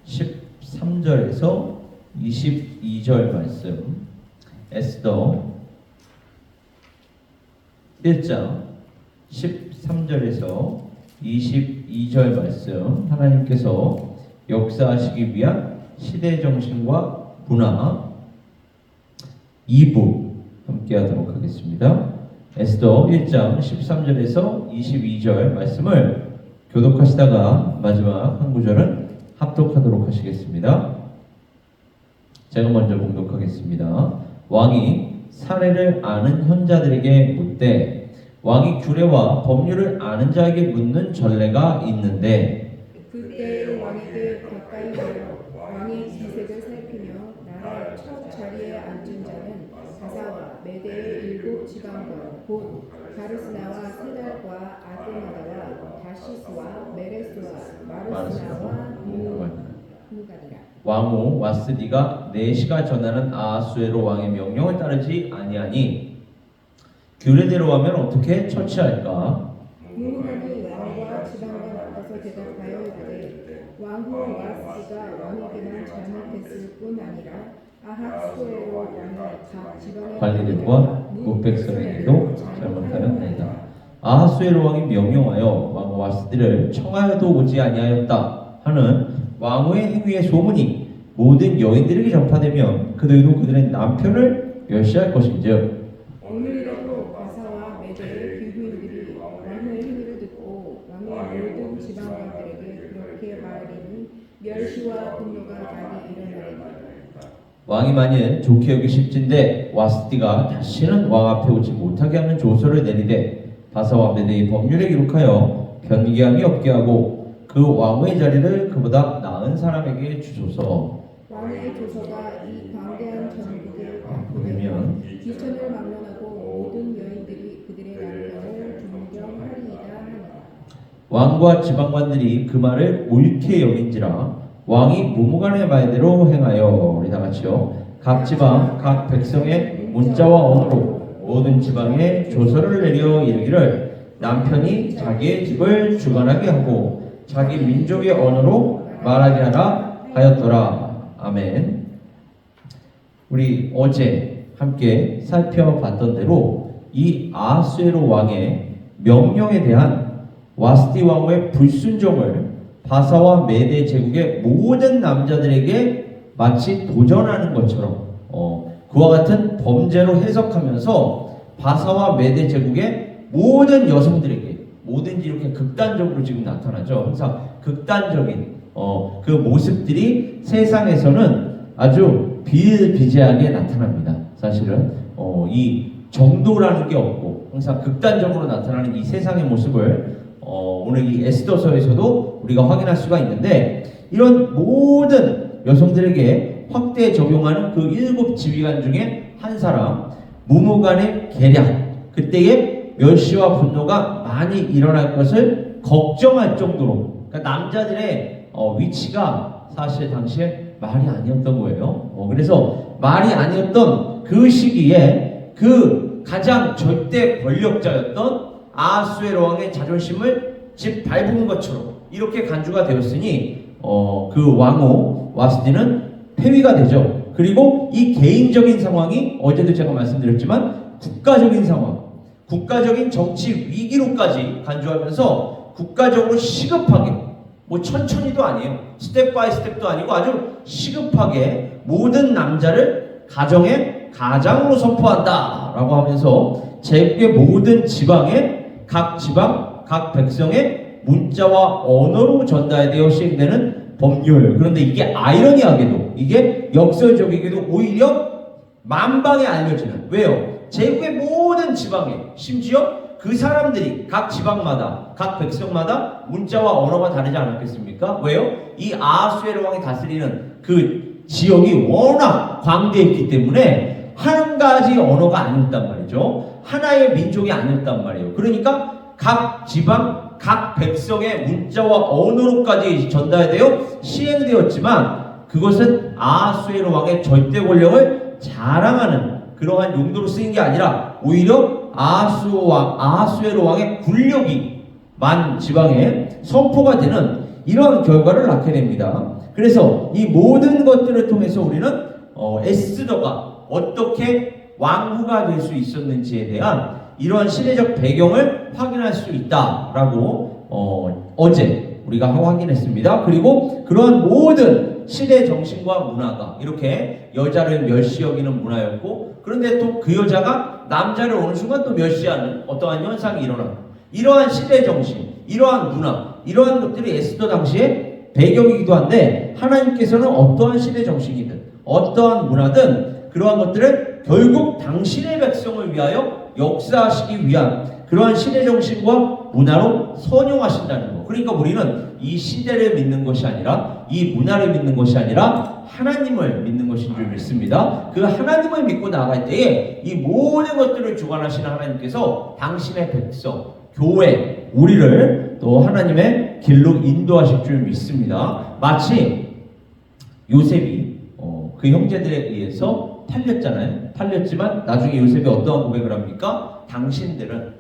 13절에서 22절 말씀, 에스더 1장 13절에서 22절 말씀, 하나님께서 역사하시기 위한 시대 정신과 문화 2부 함께 하도록 하겠습니다. 에스더 1장 13절에서 22절 말씀을 교독하시다가 마지막 한 구절은 합독하도록 하시겠습니다. 제가 먼저 봉독하겠습니다. 왕이 사례를 아는 현자들에게 묻되 왕이 규례와 법률을 아는 자에게 묻는 전례가 있는데 그때 왕에게 가까이 가려 왕의 기색을 살피며 나라의 첫 자리에 앉은 자는 가사와 메대의 7 지방권 곧 가르스나와 세달과 아드마다와 다시스와 메레스와 마르스나와 무가리라. 왕후 와스디가 내시가 전하는 아하수에로 왕의 명령을 따르지 아니하니 규례대로 하면 어떻게 처치할까? 무가리 왕과 지방관 앞에서 대답하여 이르되 왕후 와스디가 왕에게만 잘못했을 뿐 아니라 아하수에로 왕의 각 지방의 관리들과 국백성에게도 잘못하는 아니다. 아하수에로 왕이 명령하여 왕후 와스디를 청하여도 오지 아니하였다 하는 왕후의 행위의 소문이 모든 여인들에게 전파되면 그들도 그들의 남편을 멸시할 것인즉 오늘이라도 가사와 메대의 귀부인들이 왕의 행위를 듣고 왕의 모든 지방관들에게 그렇게 말하리니 멸시와 분노가 많이 일어나리니 왕이 만일 좋게 여기실진데 와스디가 다시는 왕 앞에 오지 못하게 하는 조서를 내리되 바사와 메대의 법률에 기록하여 변개함이 없게 하고 그 왕의 자리를 그보다 나은 사람에게 주소서. 왕의 조서가 이 광대한 전국에 보내면 발표되면 귀천을 막론하고 모든 여인들이 그들의 남편을 존경하리이다 하니라. 왕과 지방관들이 그 말을 옳게 여긴지라 왕이 무무간의 말대로 행하여 우리 다 같이요 각 지방 각 백성의 문자와 언어로 모든 지방에 조서를 내려 이르기를 남편이 자기의 집을 주관하게 하고 자기 민족의 언어로 말하게 하라 하였더라. 아멘. 우리 어제 함께 살펴봤던 대로 이 아하수에로 왕의 명령에 대한 와스디 왕후의 불순종을 바사와 메대 제국의 모든 남자들에게 마치 도전하는 것처럼 그와 같은 범죄로 해석하면서 바사와 메대 제국의 모든 여성들에게 뭐든지 이렇게 극단적으로 지금 나타나죠. 항상 극단적인 그 모습들이 세상에서는 아주 비일비재하게 나타납니다. 사실은 이 정도라는 게 없고 항상 극단적으로 나타나는 이 세상의 모습을 오늘 이 에스더서에서도 우리가 확인할 수가 있는데 이런 모든 여성들에게 확대 적용하는 그 7 지휘관 중에 한 사람 무무간의 계략 그때의 멸시와 분노가 많이 일어날 것을 걱정할 정도로 그러니까 남자들의 위치가 사실 당시에 말이 아니었던 거예요. 그래서 말이 아니었던 그 시기에 그 가장 절대 권력자였던 아하수에로 왕의 자존심을 짓밟은 것처럼 이렇게 간주가 되었으니 그 왕후 와스디는 폐위가 되죠. 그리고 이 개인적인 상황이 어제도 제가 말씀드렸지만 국가적인 상황, 국가적인 정치 위기로까지 간주하면서 국가적으로 시급하게 뭐 천천히도 아니에요. 스텝 바이 스텝도 아니고 아주 시급하게 모든 남자를 가정의 가장으로 선포한다 라고 하면서 제국의 모든 지방에 각 지방, 각 백성의 문자와 언어로 전달되어 시행되는 법률. 그런데 이게 아이러니하게도 이게 역설적이게도 오히려 만방에 알려지는 왜요? 제국의 모든 지방에 심지어 그 사람들이 각 지방마다 각 백성마다 문자와 언어가 다르지 않았겠습니까? 왜요? 이 아하수에로 왕이 다스리는 그 지역이 워낙 광대했기 때문에 한 가지 언어가 아니었단 말이죠. 하나의 민족이 아니었단 말이에요. 그러니까 각 지방 각 백성의 문자와 언어로까지 전달되어 시행되었지만 그것은 아하수에로 왕의 절대 권력을 자랑하는 그러한 용도로 쓰인 게 아니라 오히려 아하수에로 왕의 군력이 만 지방에 선포가 되는 이런 결과를 낳게 됩니다. 그래서 이 모든 것들을 통해서 우리는 에스더가 어떻게 왕후가 될 수 있었는지에 대한 이러한 시대적 배경을 확인할 수 있다라고 어제 우리가 확인했습니다. 그리고 그러한 모든 시대 정신과 문화가 이렇게 여자를 멸시 여기는 문화였고, 그런데 또 그 여자가 남자를 어느 순간 또 멸시하는 어떠한 현상이 일어나고, 이러한 시대 정신, 이러한 문화, 이러한 것들이 에스더 당시에 배경이기도 한데, 하나님께서는 어떠한 시대 정신이든 어떠한 문화든 그러한 것들을 결국 당신의 백성을 위하여 역사하시기 위한 그러한 시대 정신과 문화로 선용하신다는 거. 그러니까 우리는 이 시대를 믿는 것이 아니라, 이 문화를 믿는 것이 아니라 하나님을 믿는 것인 줄 믿습니다. 그 하나님을 믿고 나아갈 때에 이 모든 것들을 주관하시는 하나님께서 당신의 백성, 교회, 우리를 또 하나님의 길로 인도하실 줄 믿습니다. 마치 요셉이 그 형제들에 의해서 팔렸잖아요. 팔렸지만 나중에 요셉이 어떠한 고백을 합니까? 당신들은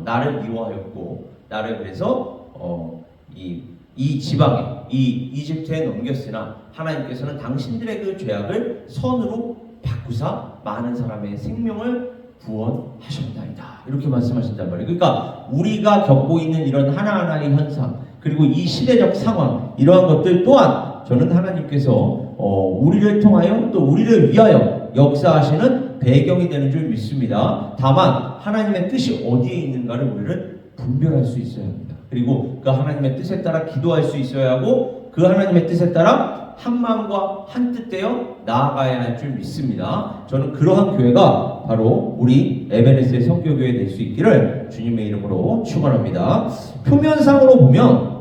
나를 미워하였고, 나를 그래서 이 지방에, 이 이집트에 넘겼으나 하나님께서는 당신들의 그 죄악을 선으로 바꾸사 많은 사람의 생명을 구원하셨나이다, 이렇게 말씀하신단 말이에요. 그러니까 우리가 겪고 있는 이런 하나하나의 현상, 그리고 이 시대적 상황, 이러한 것들 또한 저는 하나님께서 우리를 통하여 또 우리를 위하여 역사하시는 배경이 되는 줄 믿습니다. 다만 하나님의 뜻이 어디에 있는가를 우리는 분별할 수 있어야 합니다. 그리고 그 하나님의 뜻에 따라 기도할 수 있어야 하고, 그 하나님의 뜻에 따라 한 마음과 한 뜻 되어 나아가야 할 줄 믿습니다. 저는 그러한 교회가 바로 우리 에베레스트의 선교교회 될 수 있기를 주님의 이름으로 축원합니다. 표면상으로 보면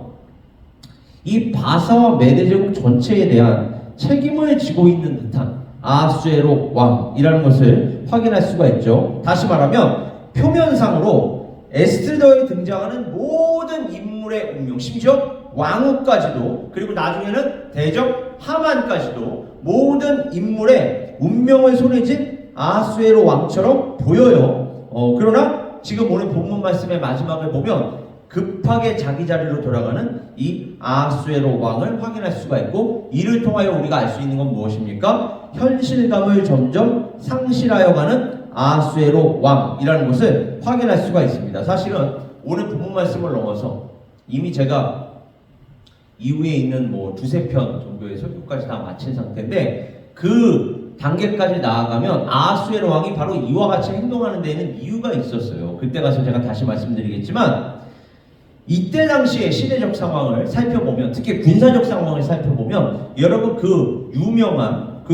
이 바사와 메대 제국 전체에 대한 책임을 지고 있는 듯한 아하수에로 왕이라는 것을 확인할 수가 있죠. 다시 말하면 표면상으로 에스더에 등장하는 모든 인물의 운명, 심지어 왕후까지도, 그리고 나중에는 대적 하만까지도 모든 인물의 운명을 손에 쥔 아하수에로 왕처럼 보여요. 그러나 지금 오늘 본문 말씀의 마지막을 보면 급하게 자기 자리로 돌아가는 이 아하수에로 왕을 확인할 수가 있고, 이를 통하여 우리가 알 수 있는 건 무엇입니까? 현실감을 점점 상실하여가는 아하수에로 왕이라는 것을 확인할 수가 있습니다. 사실은 오늘 본문 말씀을 넘어서 이미 제가 이후에 있는 두세 편 정도의 설교까지 다 마친 상태인데, 그 단계까지 나아가면 아하수에로 왕이 바로 이와 같이 행동하는 데에는 이유가 있었어요. 그때 가서 제가 다시 말씀드리겠지만, 이때 당시의 시대적 상황을 살펴보면, 특히 군사적 상황을 살펴보면, 여러분 그 유명한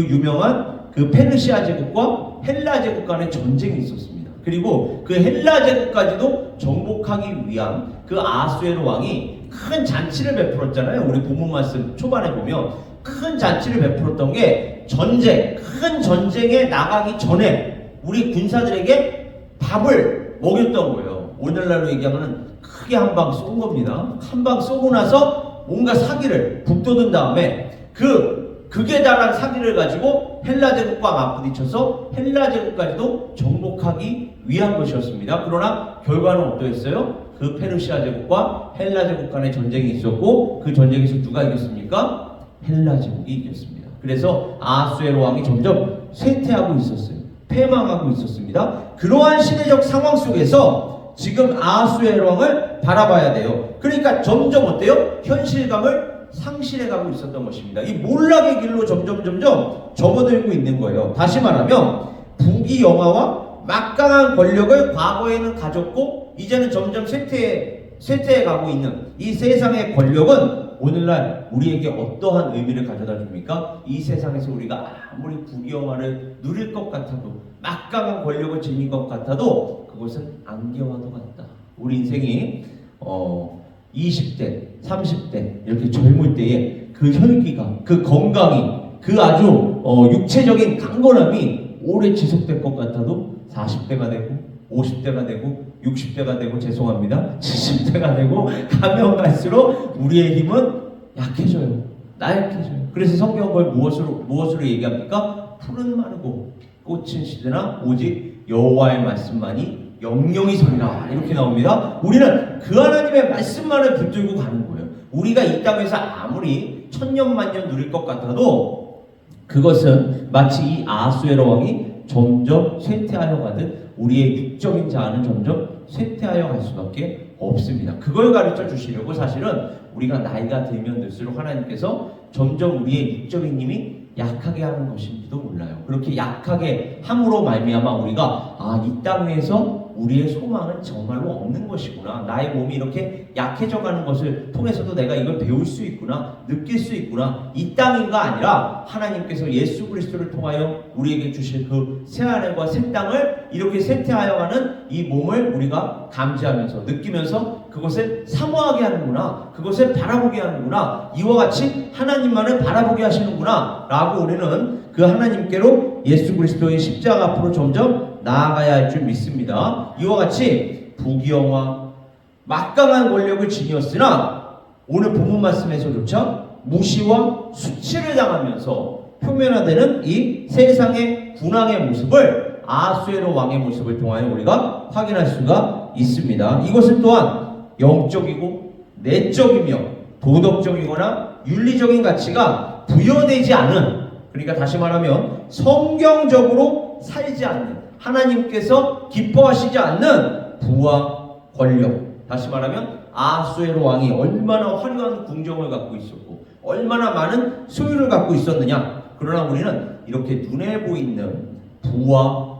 페르시아 제국과 헬라 제국 간의 전쟁이 있었습니다. 그리고 그 헬라 제국까지도 정복하기 위한 그 아하수에로 왕이 큰 잔치를 베풀었잖아요. 우리 본문 말씀 초반에 보면 큰 잔치를 베풀었던 게 큰 전쟁에 나가기 전에 우리 군사들에게 밥을 먹였던 거예요. 오늘날로 얘기하면 크게 한 방 쏜 겁니다. 한 방 쏘고 나서 뭔가 사기를 북돋은 다음에 극에 달한 사기를 가지고 헬라 제국과 맞부딪혀서 헬라 제국까지도 정복하기 위한 것이었습니다. 그러나 결과는 어떠했어요? 그 페르시아 제국과 헬라 제국 간의 전쟁이 있었고, 그 전쟁에서 누가 이겼습니까? 헬라 제국이 이겼습니다. 그래서 아하수에로 왕이 점점 쇠퇴하고 있었어요. 패망하고 있었습니다. 그러한 시대적 상황 속에서 지금 아하수에로 왕을 바라봐야 돼요. 그러니까 점점 어때요? 현실감을 상실해가고 있었던 것입니다. 이 몰락의 길로 점점 접어들고 있는 거예요. 다시 말하면 부귀영화와 막강한 권력을 과거에는 가졌고 이제는 점점 쇠퇴해가고 있는 이 세상의 권력은 오늘날 우리에게 어떠한 의미를 가져다 줍니까? 이 세상에서 우리가 아무리 부귀영화를 누릴 것 같아도, 막강한 권력을 지닌 것 같아도 그것은 안개와도 같다. 우리 인생이 20대, 30대 이렇게 젊을 때에 그 혈기가, 그 건강이, 그 아주 육체적인 강건함이 오래 지속될 것 같아도 40대가 되고 50대가 되고 60대가 되고, 죄송합니다, 70대가 되고 가면 갈수록 우리의 힘은 약해져요. 나약해져요. 그래서 성경은 그걸 무엇으로 얘기합니까? 푸른 마르고 꽃은 시드나 오직 여호와의 말씀만이 영영이 서리라, 이렇게 나옵니다. 우리는 그 하나님의 말씀만을 붙들고 가는 거예요. 우리가 이 땅에서 아무리 천년만년 누릴 것 같아도 그것은 마치 이 아하수에로 왕이 점점 쇠퇴하여 가듯 우리의 육적인 자아는 점점 쇠퇴하여 갈 수밖에 없습니다. 그걸 가르쳐 주시려고 사실은 우리가 나이가 들면 들수록 하나님께서 점점 우리의 육적인 힘이 약하게 하는 것인지도 몰라요. 그렇게 약하게 함으로 말미암아 우리가 이 땅 위에서 우리의 소망은 정말로 없는 것이구나. 나의 몸이 이렇게 약해져 가는 것을 통해서도 내가 이걸 배울 수 있구나. 느낄 수 있구나. 이 땅인가 아니라 하나님께서 예수 그리스도를 통하여 우리에게 주실 그 새하늘과 새 땅을 이렇게 쇠퇴하여 가는 이 몸을 우리가 감지하면서 느끼면서 그것을 사모하게 하는구나. 그것을 바라보게 하는구나. 이와 같이 하나님만을 바라보게 하시는구나 라고 우리는 그 하나님께로 예수 그리스도의 십자가 앞으로 점점 나아가야 할 줄 믿습니다. 이와 같이 부귀영화 막강한 권력을 지니었으나 오늘 본문 말씀에서조차 무시와 수치를 당하면서 표면화되는 이 세상의 군왕의 모습을 아하수에로 왕의 모습을 통하여 우리가 확인할 수가 있습니다. 이것은 또한 영적이고 내적이며 도덕적이거나 윤리적인 가치가 부여되지 않은, 그러니까 다시 말하면 성경적으로 살지 않는, 하나님께서 기뻐하시지 않는 부와 권력, 다시 말하면 아하수에로 왕이 얼마나 화려한 궁정을 갖고 있었고 얼마나 많은 소유를 갖고 있었느냐. 그러나 우리는 이렇게 눈에 보이는 부와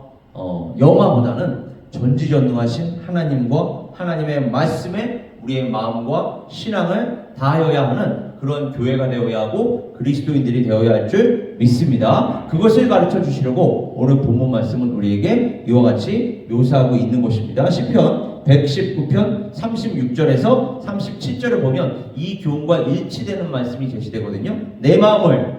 영화보다는 전지전능하신 하나님과 하나님의 말씀에 우리의 마음과 신앙을 다하여야 하는 그런 교회가 되어야 하고 그리스도인들이 되어야 할 줄 믿습니다. 그것을 가르쳐 주시려고 오늘 본문 말씀은 우리에게 이와 같이 묘사하고 있는 것입니다. 시편 119편 36절에서 37절을 보면 이 교훈과 일치되는 말씀이 제시되거든요. 내 마음을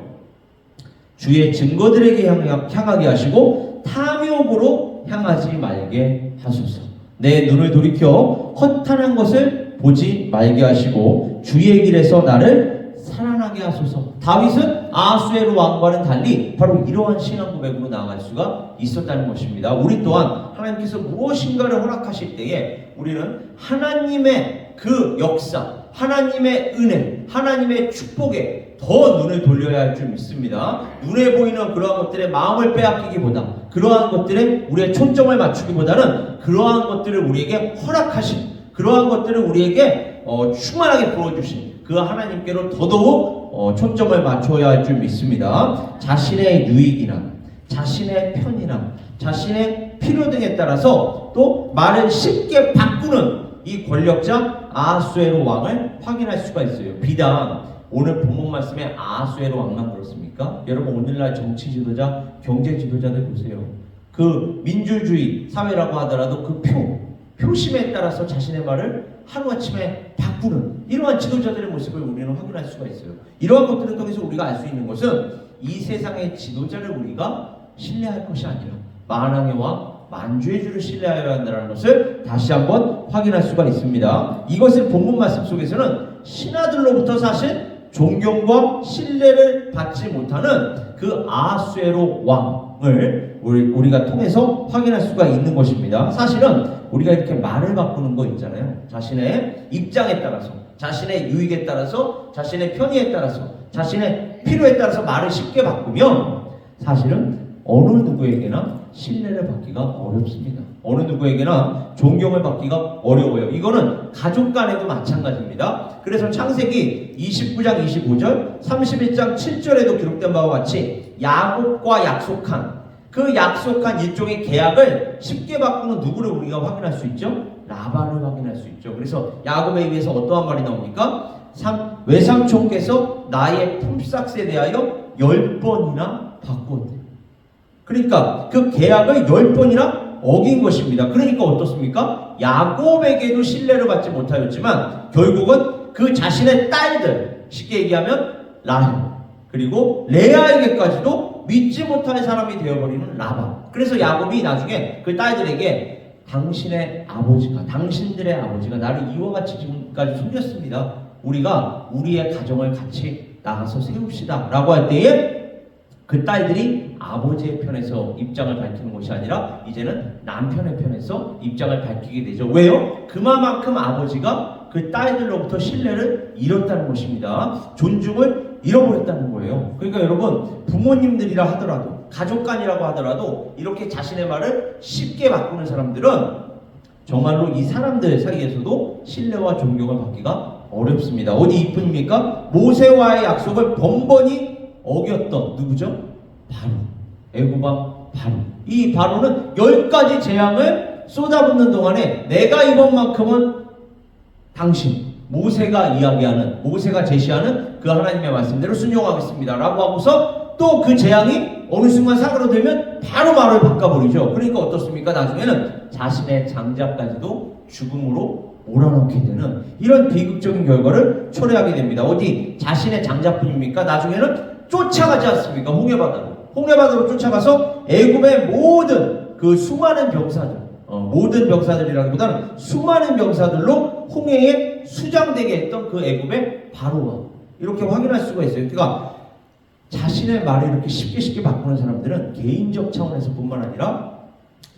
주의 증거들에게 향하게 하시고 탐욕으로 향하지 말게 하소서. 내 눈을 돌이켜 허탄한 것을 보지 말게 하시고 주의 길에서 나를 살아나게 하소서. 다윗은 아하수에로 왕과는 달리 바로 이러한 신앙 고백으로 나아갈 수가 있었다는 것입니다. 우리 또한 하나님께서 무엇인가를 허락하실 때에 우리는 하나님의 그 역사, 하나님의 은혜, 하나님의 축복에 더 눈을 돌려야 할 줄 믿습니다. 눈에 보이는 그러한 것들에 마음을 빼앗기기보다, 그러한 것들에 우리의 초점을 맞추기보다는 그러한 것들을 우리에게 허락하신, 그러한 것들을 우리에게 충만하게 부어주신 그 하나님께로 더더욱 초점을 맞춰야 할 줄 믿습니다. 자신의 유익이나 자신의 편이나 자신의 필요 등에 따라서 또 말을 쉽게 바꾸는 이 권력자 아하수에로 왕을 확인할 수가 있어요. 비단 오늘 본문 말씀에 아하수에로 왕만 그렇습니까? 여러분 오늘날 정치 지도자, 경제 지도자들 보세요. 그 민주주의 사회라고 하더라도 그 표심에 따라서 자신의 말을 하루아침에 바꾸는 이러한 지도자들의 모습을 우리는 확인할 수가 있어요. 이러한 것들을 통해서 우리가 알 수 있는 것은 이 세상의 지도자를 우리가 신뢰할 것이 아니라 만왕의 왕 만주의 주를 신뢰하여야 한다는 것을 다시 한번 확인할 수가 있습니다. 이것을 본문 말씀 속에서는 신하들로부터 사실 존경과 신뢰를 받지 못하는 그 아하수에로 왕을 우리가 통해서 확인할 수가 있는 것입니다. 사실은 우리가 이렇게 말을 바꾸는 거 있잖아요. 자신의 입장에 따라서, 자신의 유익에 따라서, 자신의 편의에 따라서, 자신의 필요에 따라서 말을 쉽게 바꾸면 사실은 어느 누구에게나 신뢰를 받기가 어렵습니다. 어느 누구에게나 존경을 받기가 어려워요. 이거는 가족 간에도 마찬가지입니다. 그래서 창세기 29장 25절, 31장 7절에도 기록된 바와 같이 야곱과 약속한 그 약속한 일종의 계약을 쉽게 바꾸는 누구를 우리가 확인할 수 있죠? 라반을 확인할 수 있죠. 그래서 야곱에 의해서 어떠한 말이 나옵니까? 외삼촌께서 나의 품삯에 대하여 10번이나 바꾸었대. 그러니까 그 계약을 10번이나 어긴 것입니다. 그러니까 어떻습니까? 야곱에게도 신뢰를 받지 못하였지만 결국은 그 자신의 딸들, 쉽게 얘기하면 라헬, 그리고 레아에게까지도 믿지 못할 사람이 되어버리는 라반. 그래서 야곱이 나중에 그 딸들에게 당신의 아버지가, 당신들의 아버지가 나를 이와 같이 지금까지 숨겼습니다. 우리가 우리의 가정을 같이 나가서 세웁시다 라고 할 때에 그 딸들이 아버지의 편에서 입장을 밝히는 것이 아니라 이제는 남편의 편에서 입장을 밝히게 되죠. 왜요? 그만큼 아버지가 그 딸들로부터 신뢰를 잃었다는 것입니다. 존중을 잃어버렸다는 거예요. 그러니까 여러분, 부모님들이라 하더라도, 가족간이라고 하더라도 이렇게 자신의 말을 쉽게 바꾸는 사람들은 정말로 이 사람들 사이에서도 신뢰와 존경을 받기가 어렵습니다. 어디 이뿐입니까? 모세와의 약속을 번번이 어겼던 누구죠? 바로 애굽왕 바로. 이 바로는 10가지 재앙을 쏟아붓는 동안에 내가 이번만큼은 당신 모세가 이야기하는, 모세가 제시하는 그 하나님의 말씀대로 순종하겠습니다 라고 하고서 또 그 재앙이 어느 순간 사그러들면 바로 말을 바꿔버리죠. 그러니까 어떻습니까? 나중에는 자신의 장자까지도 죽음으로 몰아넣게 되는 이런 비극적인 결과를 초래하게 됩니다. 어디 자신의 장자뿐입니까? 나중에는 쫓아가지 않습니까? 홍해바다로 쫓아가서 애굽의 모든 그 수많은 병사들, 모든 병사들이라기보다는 수많은 병사들로 홍해에 수장되게 했던 그 애굽의 바로와 이렇게 확인할 수가 있어요. 그러니까 자신의 말을 이렇게 쉽게 바꾸는 사람들은 개인적 차원에서 뿐만 아니라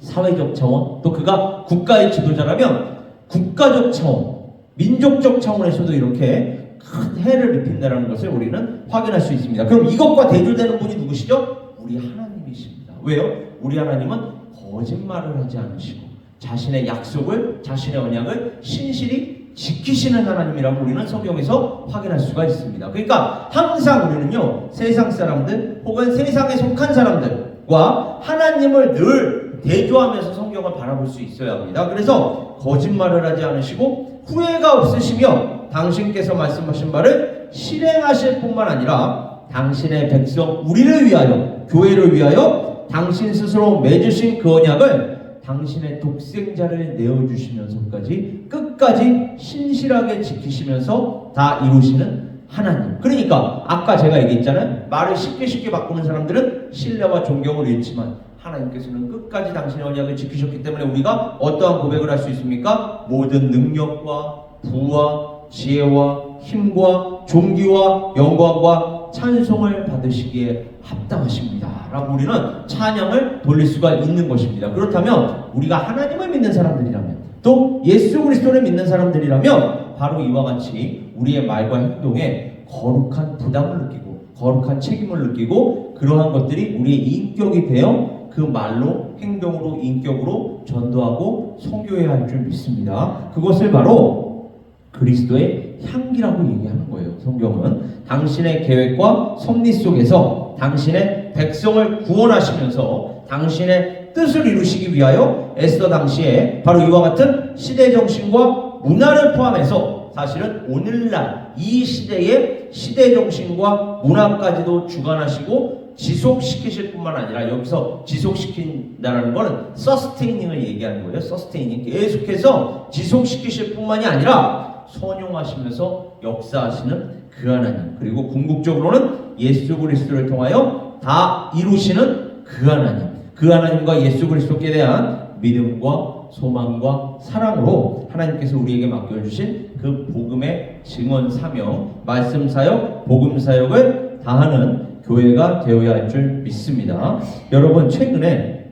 사회적 차원, 또 그가 국가의 지도자라면 국가적 차원, 민족적 차원에서도 이렇게 큰 해를 입힌다는 것을 우리는 확인할 수 있습니다. 그럼 이것과 대조되는 분이 누구시죠? 우리 하나님이십니다. 왜요? 우리 하나님은 거짓말을 하지 않으시고 자신의 약속을, 자신의 언약을 신실히 지키시는 하나님이라고 우리는 성경에서 확인할 수가 있습니다. 그러니까 항상 우리는요, 세상 사람들 혹은 세상에 속한 사람들과 하나님을 늘 대조하면서 성경을 바라볼 수 있어야 합니다. 그래서 거짓말을 하지 않으시고 후회가 없으시며 당신께서 말씀하신 바를 실행하실 뿐만 아니라 당신의 백성 우리를 위하여, 교회를 위하여 당신 스스로 맺으신 그 언약을 당신의 독생자를 내어주시면서까지 끝까지 신실하게 지키시면서 다 이루시는 하나님. 그러니까 아까 제가 얘기했잖아요. 말을 쉽게 바꾸는 사람들은 신뢰와 존경을 잃지만 하나님께서는 끝까지 당신의 언약을 지키셨기 때문에 우리가 어떠한 고백을 할 수 있습니까? 모든 능력과 부와 지혜와 힘과 존귀와 영광과 찬송을 받으시기에 합당하십니다 라고 우리는 찬양을 돌릴 수가 있는 것입니다. 그렇다면 우리가 하나님을 믿는 사람들이라면, 또 예수 그리스도를 믿는 사람들이라면 바로 이와 같이 우리의 말과 행동에 거룩한 부담을 느끼고 거룩한 책임을 느끼고 그러한 것들이 우리의 인격이 되어 그 말로, 행동으로, 인격으로 전도하고 선교해야 할 줄 믿습니다. 그것을 바로 그리스도의 향기라고 얘기하는 거예요. 성경은 당신의 계획과 섭리 속에서 당신의 백성을 구원하시면서 당신의 뜻을 이루시기 위하여 애써 당시에 바로 이와 같은 시대 정신과 문화를 포함해서 사실은 오늘날 이 시대의 시대 정신과 문화까지도 주관하시고 지속시키실 뿐만 아니라, 여기서 지속시킨다는 것은 서스테이닝을 얘기하는 거예요. 서스테이닝, 계속해서 지속시키실 뿐만이 아니라 선용하시면서 역사하시는 그 하나님, 그리고 궁극적으로는 예수 그리스도를 통하여 다 이루시는 그 하나님, 그 하나님과 예수 그리스도께 대한 믿음과 소망과 사랑으로 하나님께서 우리에게 맡겨주신 그 복음의 증언 사명, 말씀 사역, 복음 사역을 다하는 교회가 되어야 할 줄 믿습니다. 여러분, 최근에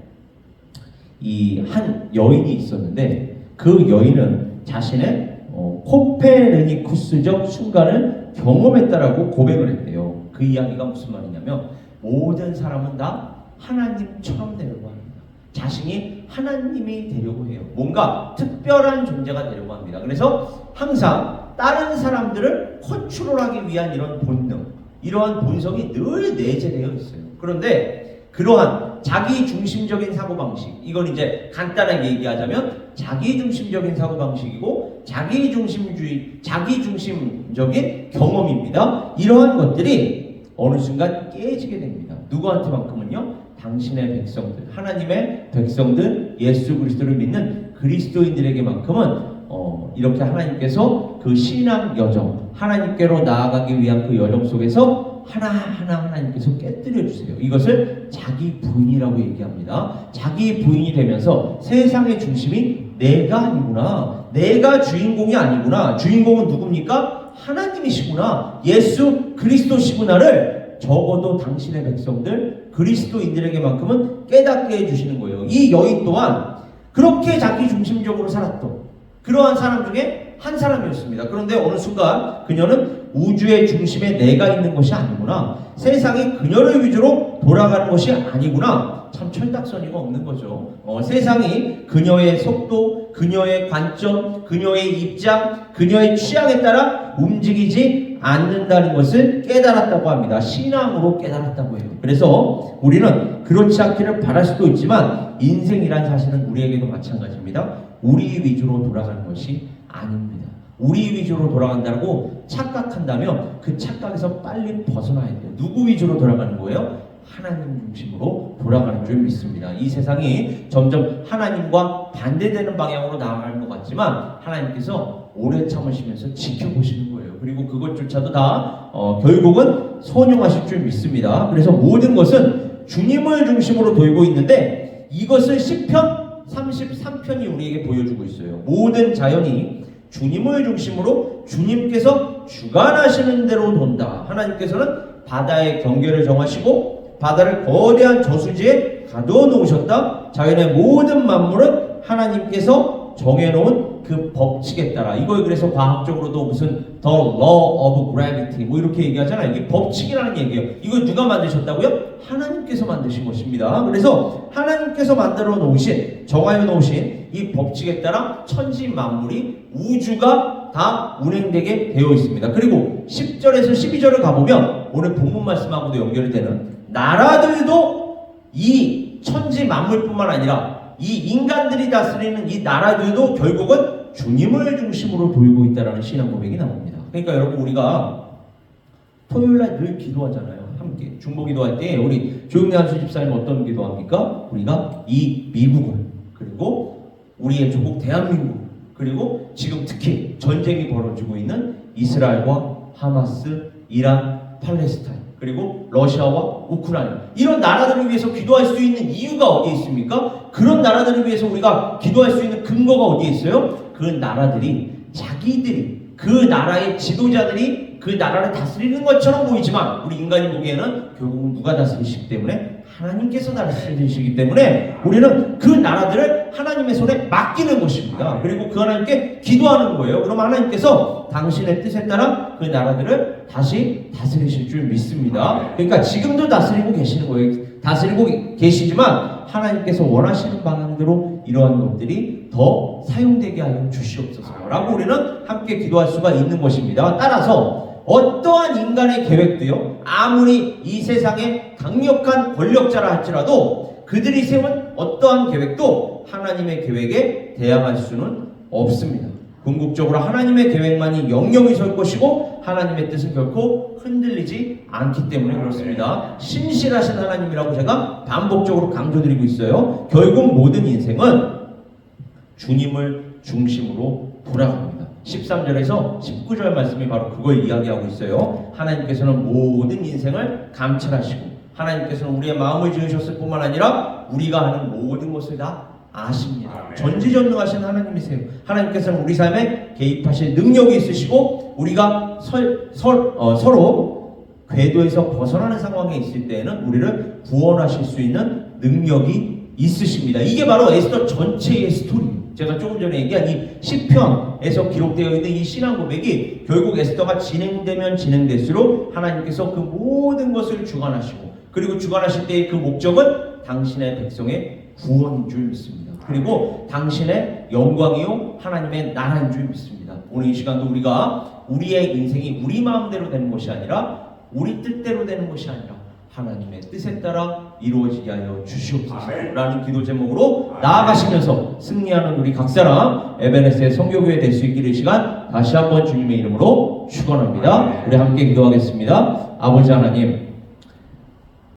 이 한 여인이 있었는데 그 여인은 자신의 코페르니쿠스적 순간을 경험했다라고 고백을 했대요. 그 이야기가 무슨 말이냐면 모든 사람은 다 하나님처럼 되려고 합니다. 자신이 하나님이 되려고 해요. 뭔가 특별한 존재가 되려고 합니다. 그래서 항상 다른 사람들을 컨트롤하기 위한 이런 본능, 이러한 본성이 늘 내재되어 있어요. 그런데 그러한 자기 중심적인 사고방식, 이건 이제 간단하게 얘기하자면 자기 중심적인 사고방식이고 자기 중심적인 경험입니다. 이러한 것들이 어느 순간 깨지게 됩니다. 누구한테만큼은요? 당신의 백성들, 하나님의 백성들, 예수 그리스도를 믿는 그리스도인들에게만큼은 이렇게 하나님께서 그 신앙 여정, 하나님께로 나아가기 위한 그 여정 속에서 하나하나 하나님께서 깨뜨려 주세요. 이것을 자기 부인이라고 얘기합니다. 자기 부인이 되면서 세상의 중심이 내가 아니구나, 내가 주인공이 아니구나, 주인공은 누굽니까? 하나님이시구나, 예수 그리스도시구나를 적어도 당신의 백성들, 그리스도인들에게만큼은 깨닫게 해주시는 거예요. 이 여인 또한 그렇게 자기 중심적으로 살았던 그러한 사람 중에 한 사람이었습니다. 그런데 어느 순간 그녀는 우주의 중심에 내가 있는 것이 아니구나. 세상이 그녀를 위주로 돌아가는 것이 아니구나. 참 철딱서니가 없는 거죠. 세상이 그녀의 속도, 그녀의 관점, 그녀의 입장, 그녀의 취향에 따라 움직이지 않는다는 것을 깨달았다고 합니다. 신앙으로 깨달았다고 해요. 그래서 우리는 그렇지 않기를 바랄 수도 있지만 인생이란 사실은 우리에게도 마찬가지입니다. 우리 위주로 돌아가는 것이 아닙니다. 우리 위주로 돌아간다고 착각한다면 그 착각에서 빨리 벗어나야 돼요. 누구 위주로 돌아가는 거예요? 하나님 중심으로 돌아가는 줄 믿습니다. 이 세상이 점점 하나님과 반대되는 방향으로 나아가는 것 같지만 하나님께서 오래 참으시면서 지켜보시는 거예요. 그리고 그것조차도 다 결국은 선용하실 줄 믿습니다. 그래서 모든 것은 주님을 중심으로 돌고 있는데 이것을 시편 33편이 우리에게 보여주고 있어요. 모든 자연이 주님을 중심으로 주님께서 주관하시는 대로 돈다. 하나님께서는 바다의 경계를 정하시고 바다를 거대한 저수지에 가두어 놓으셨다. 자연의 모든 만물은 하나님께서 정해놓은 그 법칙에 따라, 이걸 그래서 과학적으로도 무슨 The Law of Gravity 뭐 이렇게 얘기하잖아요. 이게 법칙이라는 얘기예요. 이걸 누가 만드셨다고요? 하나님께서 만드신 것입니다. 그래서 하나님께서 만들어 놓으신, 정하여 놓으신 이 법칙에 따라 천지 만물이, 우주가 다 운행되게 되어 있습니다. 그리고 10절에서 12절을 가보면 오늘 본문 말씀하고도 연결이 되는 나라들도 이 천지 만물뿐만 아니라 이 인간들이 다스리는 이 나라들도 결국은 주님을 중심으로 돌고 있다는 신앙 고백이 나옵니다. 그러니까 여러분, 우리가 토요일날 늘 기도하잖아요. 함께 중보기도할 때 우리 조용리한수 집사님 어떤 기도합니까? 우리가 이 미국을, 그리고 우리의 조국 대한민국, 그리고 지금 특히 전쟁이 벌어지고 있는 이스라엘과 하마스, 이란, 팔레스타인, 그리고 러시아와 우크라이나, 이런 나라들을 위해서 기도할 수 있는 이유가 어디에 있습니까? 그런 나라들을 위해서 우리가 기도할 수 있는 근거가 어디에 있어요? 그 나라들이 자기들이, 그 나라의 지도자들이 그 나라를 다스리는 것처럼 보이지만 우리 인간이 보기에는 결국은 누가 다스리시기 때문에? 하나님께서 다스리시기 때문에 우리는 그 나라들을 하나님의 손에 맡기는 것입니다. 그리고 그 하나님께 기도하는 거예요. 그럼 하나님께서 당신의 뜻에 따라 그 나라들을 다시 다스리실 줄 믿습니다. 그러니까 지금도 다스리고 계시는 거예요. 다스리고 계시지만 하나님께서 원하시는 방향대로 이러한 것들이 더 사용되게 하여 주시옵소서라고 우리는 함께 기도할 수가 있는 것입니다. 따라서 어떠한 인간의 계획도요, 아무리 이 세상에 강력한 권력자라 할지라도 그들이 세운 어떠한 계획도 하나님의 계획에 대항할 수는 없습니다. 궁극적으로 하나님의 계획만이 영영이 설 것이고 하나님의 뜻은 결코 흔들리지 않기 때문에 그렇습니다. 신실하신 하나님이라고 제가 반복적으로 강조드리고 있어요. 결국 모든 인생은 주님을 중심으로 돌아갑니다. 13절에서 19절 말씀이 바로 그걸 이야기하고 있어요. 하나님께서는 모든 인생을 감찰하시고 하나님께서는 우리의 마음을 지으셨을 뿐만 아니라 우리가 하는 모든 것을 다 아십니다. 전지전능하신 하나님이세요. 하나님께서는 우리 삶에 개입하실 능력이 있으시고 우리가 서로 궤도에서 벗어나는 상황에 있을 때에는 우리를 구원하실 수 있는 능력이 있으십니다. 이게 바로 에스더 전체의 스토리입니다. 제가 조금 전에 얘기한 이 시편에서 기록되어 있는 이 신앙 고백이 결국 에스더가 진행되면 진행될수록 하나님께서 그 모든 것을 주관하시고, 그리고 주관하실 때의 그 목적은 당신의 백성의 구원인 줄 믿습니다. 그리고 당신의 영광이요 하나님의 나라인 줄 믿습니다. 오늘 이 시간도 우리가 우리의 인생이 우리 마음대로 되는 것이 아니라 우리 뜻대로 되는 것이 아니라 하나님의 뜻에 따라 이루어지게 하여 주시옵소서라는 기도 제목으로 나아가시면서 승리하는 우리 각 사람 에베네스의 성교교회 될 수 있기를 시간 다시 한번 주님의 이름으로 축원합니다. 우리 함께 기도하겠습니다. 아버지 하나님,